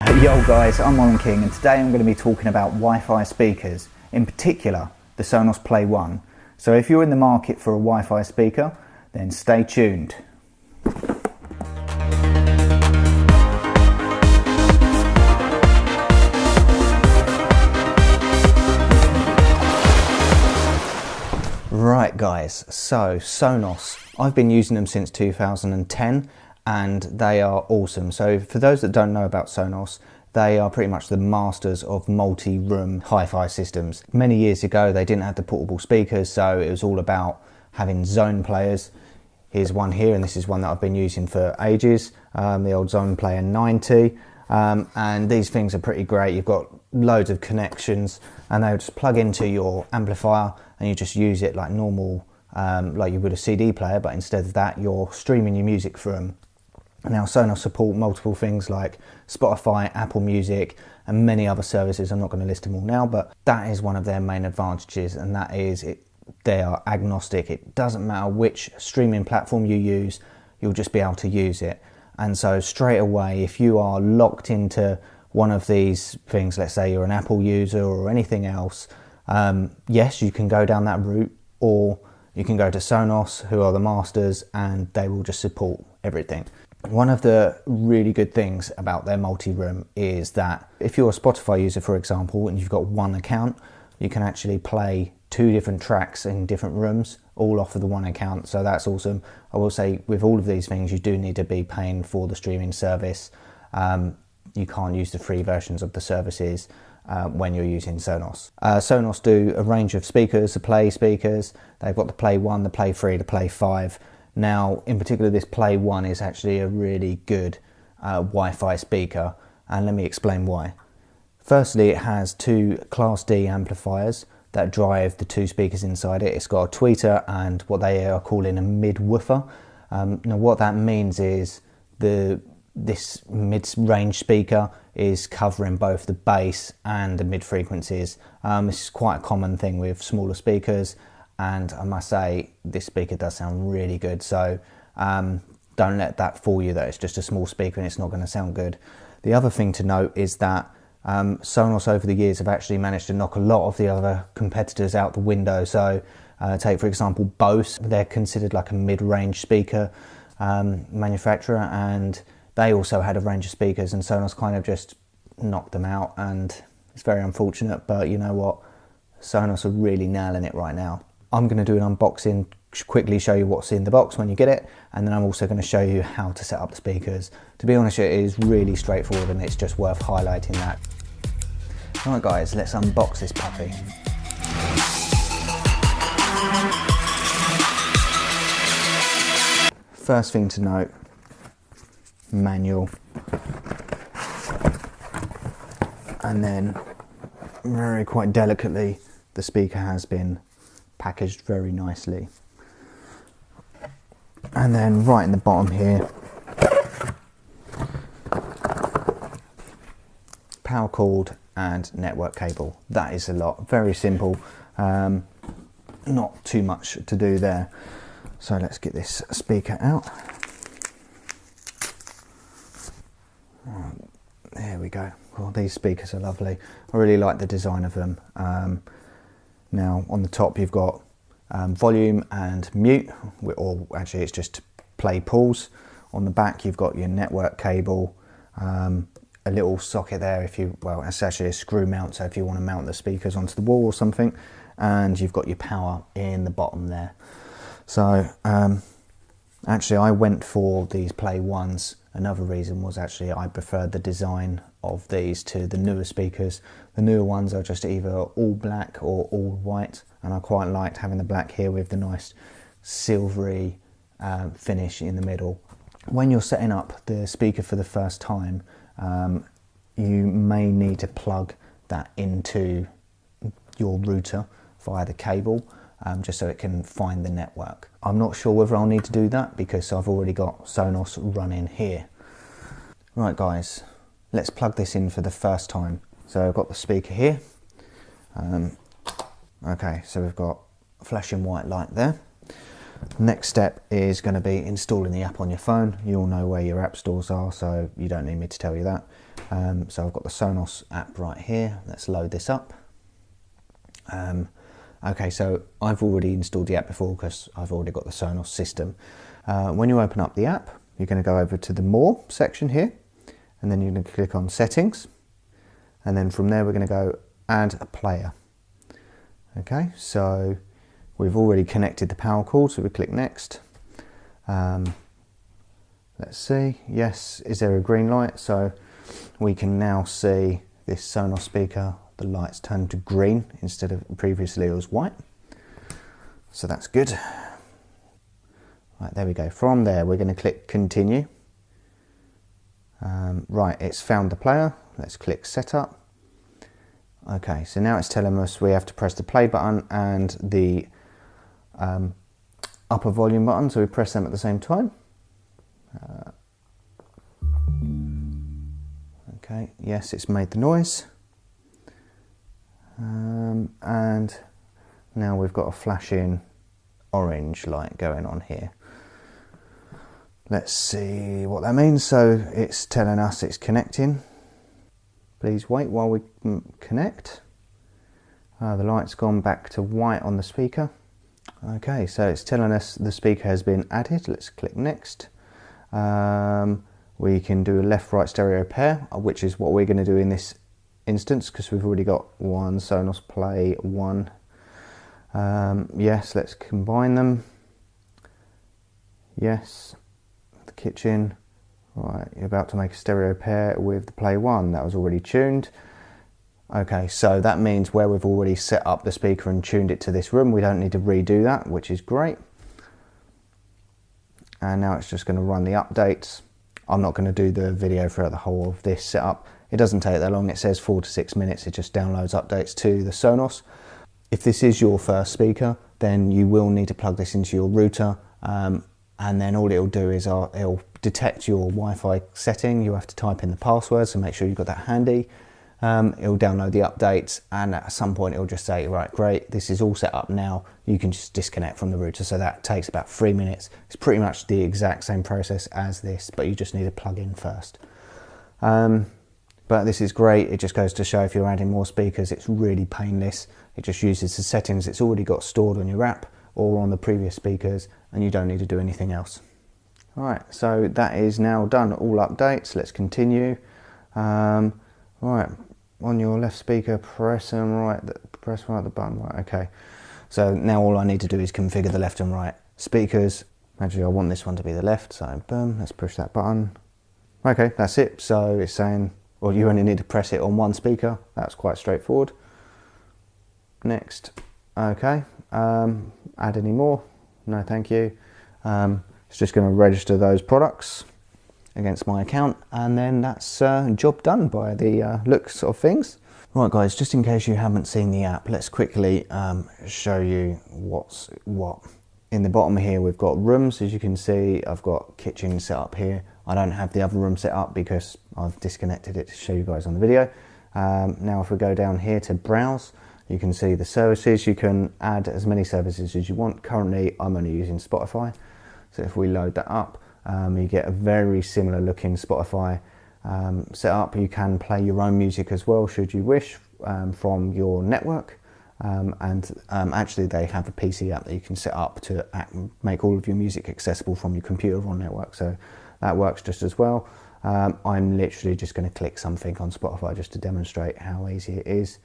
Yo guys, I'm Marlon and today I'm going to be talking about Wi-Fi speakers, in particular the Sonos Play 1. So if you're in the market for a Wi-Fi speaker, then stay tuned. Right guys, so Sonos, I've been using them since 2010 and they are awesome. So for those that don't know about Sonos, they are pretty much the masters of multi-room hi-fi systems. Many years ago they didn't have the portable speakers, so it was all about having zone players. Here's one here, and this is one that I've been using for ages, the old Zone Player 90. And these things are pretty great. You've got loads of connections and they'll just plug into your amplifier and you just use it like normal, like you would a CD player, but instead of that you're streaming your music through them. Now Sonos support multiple things like Spotify, Apple Music and many other services. I'm not going to list them all now, but that is one of their main advantages, and that is they are agnostic. It doesn't matter which streaming platform you use, you'll just be able to use it. And so straight away, if you are locked into one of these things, let's say you're an Apple user or anything else, yes, you can go down that route, or you can go to Sonos, who are the masters, and they will just support everything. One of the really good things about their multi-room is that if you're a Spotify user, for example, and you've got one account, you can actually play 2 different tracks in different rooms, all off of the one account. So that's awesome. I will say with all of these things, you do need to be paying for the streaming service. You can't use the free versions of the services when you're using Sonos. Sonos do a range of speakers, the Play speakers. They've got the Play 1, the Play 3, the Play 5. Now, in particular, this Play 1 is actually a really good Wi-Fi speaker, and let me explain why. Firstly, it has 2 Class D amplifiers that drive the 2 speakers inside it. It's got a tweeter and what they are calling a mid-woofer. Now what that means is this mid-range speaker is covering both the bass and the mid-frequencies. This is quite a common thing with smaller speakers, and I must say this speaker does sound really good. So don't let that fool you that it's just a small speaker and it's not going to sound good. The other thing to note is that Sonos over the years have actually managed to knock a lot of the other competitors out the window. So take for example Bose, they're considered like a mid-range speaker manufacturer, and they also had a range of speakers, and Sonos kind of just knocked them out, and it's very unfortunate, but you know what, Sonos are really nailing it right now. I'm going to do an unboxing, quickly show you what's in the box when you get it, and then I'm also going to show you how to set up the speakers. To be honest, it is really straightforward and it's just worth highlighting that. Alright guys, let's unbox this puppy. First thing to note, manual, and then very quite delicately the speaker has been packaged very nicely. And then right in the bottom here, power cord and network cable. That is a lot, very simple, not too much to do there. So let's get this speaker out. There we go. Well, these speakers are lovely. I really like the design of them. Now on the top you've got volume and mute, or actually it's just play pause. On the back you've got your network cable, a little socket there if you, well, it's actually a screw mount, so if you want to mount the speakers onto the wall or something, and you've got your power in the bottom there. So actually I went for these Play 1s. Another reason was actually I preferred the design of these to the newer speakers. The newer ones are just either all black or all white, and I quite liked having the black here with the nice silvery finish in the middle. When you're setting up the speaker for the first time, you may need to plug that into your router via the cable, just so it can find the network. I'm not sure whether I'll need to do that because I've already got Sonos running here. Right guys, let's plug this in for the first time. So I've got the speaker here. Okay, so we've got a flashing white light there. Next step is going to be installing the app on your phone. You all know where your app stores are, so you don't need me to tell you that. So I've got the Sonos app right here. Let's load this up. Okay, so I've already installed the app before because I've already got the Sonos system. When you open up the app, you're going to go over to the More section here, and then you're going to click on Settings, and then from there we're going to go Add a Player. Okay, so we've already connected the power cord, so we click Next. Let's see, yes, is there a green light? So we can now see this Sonos speaker, the lights turned to green instead of previously it was white. So that's good. Right, there we go. From there, we're going to click Continue. Right, it's found the player. Let's click Setup. Okay, so now it's telling us we have to press the play button and the upper volume button, so we press them at the same time. Okay, yes, it's made the noise. And now we've got a flashing orange light going on here. Let's see what that means. So it's telling us it's connecting. Please wait while we connect. The light's gone back to white on the speaker. Okay, so it's telling us the speaker has been added. Let's click Next. We can do a left-right stereo pair, which is what we're going to do in this instance because we've already got one Sonos Play 1. Yes, let's combine them. Yes, the kitchen. Right, you're about to make a stereo pair with the Play 1. That was already tuned. Okay, so that means where we've already set up the speaker and tuned it to this room, we don't need to redo that, which is great. And now it's just going to run the updates. I'm not going to do the video throughout the whole of this setup. It doesn't take that long. It says 4 to 6 minutes. It just downloads updates to the Sonos. If this is your first speaker, then you will need to plug this into your router. And then all it'll do is it'll detect your Wi-Fi setting. You have to type in the password, so make sure you've got that handy. It'll download the updates, and at some point it'll just say, right, great, this is all set up now. You can just disconnect from the router. So that takes about 3 minutes. It's pretty much the exact same process as this, but you just need to plug in first. But this is great. It just goes to show if you're adding more speakers, it's really painless. It just uses the settings it's already got stored on your app or on the previous speakers, and you don't need to do anything else. All right, so that is now done. All updates. Let's continue. Right, on your left speaker, press right the button. Right, okay. So now all I need to do is configure the left and right speakers. Actually, I want this one to be the left, so boom, let's push that button. Okay, that's it. So it's saying, well, you only need to press it on one speaker. That's quite straightforward. Next. Okay. Add any more? No, thank you. It's just going to register those products against my account, and then that's job done by the looks of things. Right guys, just in case you haven't seen the app, let's quickly show you what's what. In the bottom here we've got rooms. As you can see, I've got kitchen set up here. I don't have the other room set up because I've disconnected it to show you guys on the video. Now if we go down here to browse, you can see the services. You can add as many services as you want. Currently I'm only using Spotify, so if we load that up, you get a very similar looking Spotify setup. You can play your own music as well, should you wish, from your network. Actually they have a PC app that you can set up to make all of your music accessible from your computer on network, so that works just as well. I'm literally just going to click something on Spotify just to demonstrate how easy it is.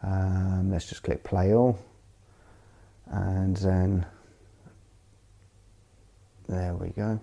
Let's just click play all, and then there we go.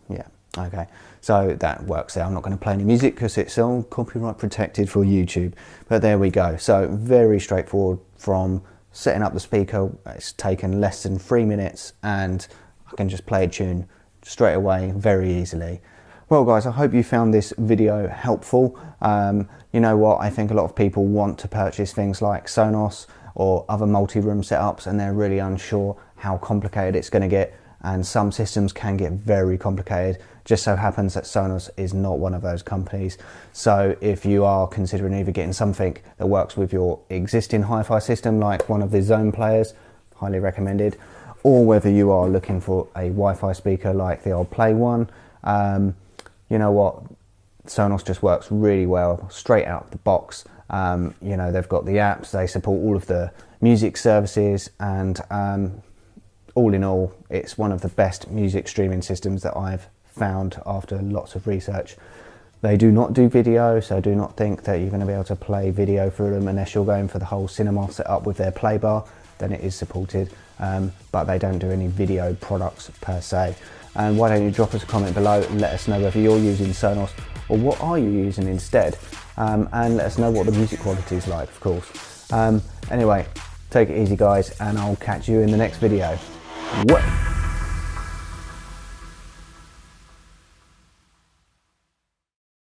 Yeah, okay, so that works there. I'm not going to play any music because it's all copyright protected for YouTube, but there we go. So very straightforward from setting up the speaker. It's taken less than 3 minutes and I can just play a tune straight away very easily. Well guys, I hope you found this video helpful. You know what, I think a lot of people want to purchase things like Sonos or other multi-room setups and they're really unsure how complicated it's going to get, and some systems can get very complicated. Just so happens that Sonos is not one of those companies. So if you are considering either getting something that works with your existing hi-fi system like one of the Zone players, highly recommended, or whether you are looking for a Wi-Fi speaker like the old Play 1, you know what, Sonos just works really well straight out of the box. You know, they've got the apps, they support all of the music services, and all in all, it's one of the best music streaming systems that I've found after lots of research. They do not do video, so do not think that you're going to be able to play video through them unless you're going for the whole cinema setup with their play bar. Then it is supported, but they don't do any video products per se. And why don't you drop us a comment below and let us know whether you're using Sonos or what are you using instead, and let us know what the music quality is like, of course. Anyway, take it easy guys, and I'll catch you in the next video. What?